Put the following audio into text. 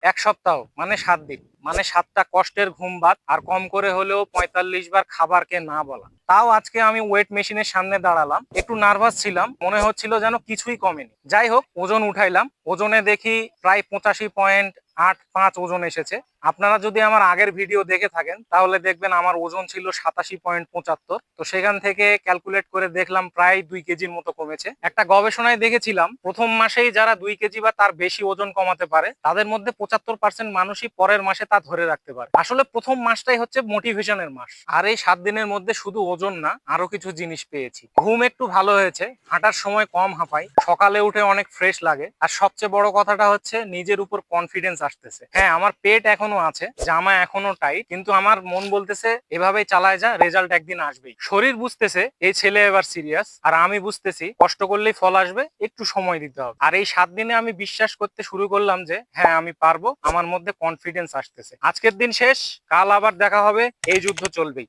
এক সপ্তাহ মানে 7 দিন, মানে 7টা কষ্টের ঘুম বাদ, আর কম করে হলেও 45 বার খাবারকে না বলা। তাও আজকে আমি ওয়েট মেশিনের সামনে দাঁড়ালাম, একটু নার্ভাস ছিলাম, মনে হচ্ছিল যেন কিছুই কমেনি। যাই হোক, ওজন উঠাইলাম, ওজনে দেখি প্রায় 85.85 ওজন এসেছে। আপনারা যদি আমার আগের ভিডিও দেখে থাকেন তাহলে দেখবেন আমার ওজন ছিল 87.75। তো সেখান থেকে ক্যালকুলেট করে দেখলাম প্রায় 2 কেজির মতো কমেছে। একটা গবেষণায় দেখেছিলাম প্রথম মাসেই যারা 2 কেজি বা তার বেশি ওজন কমাতে পারে তাদের মধ্যে 75% মানুষই পরের মাসে তা ধরে রাখতে পারে। আসলে প্রথম মাসটাই হচ্ছে মোটিভেশনের মাস। আর এই 7 দিনের মধ্যে শুধু ওজন না, আরো কিছু জিনিস পেয়েছি। ঘুম একটু ভালো হয়েছে, হাঁটার সময় কম হাঁপাই, সকালে উঠে অনেক ফ্রেশ লাগে, আর সবচেয়ে বড় কথাটা হচ্ছে নিজের উপর কনফিডেন্স আসতেছে। হ্যাঁ, আমার পেট এখনো আছে, জামা এখনো টাইট, কিন্তু আমার মন বলতেছে এভাবেই চালায় যা, রেজাল্ট একদিন আসবেই। শরীর বুঝতেছে এই ছেলে এবার সিরিয়াস, আর আমি বুঝতেছি কষ্ট করলেই ফল আসবে, একটু সময় দিতে হবে। আর এই 7 দিনে আমি বিশ্বাস করতে শুরু করলাম যে হ্যাঁ আমি পারবো, আমার মধ্যে কনফিডেন্স আসতেছে। আজকের দিন শেষ, কাল আবার দেখা হবে, এই যুদ্ধ চলবেই।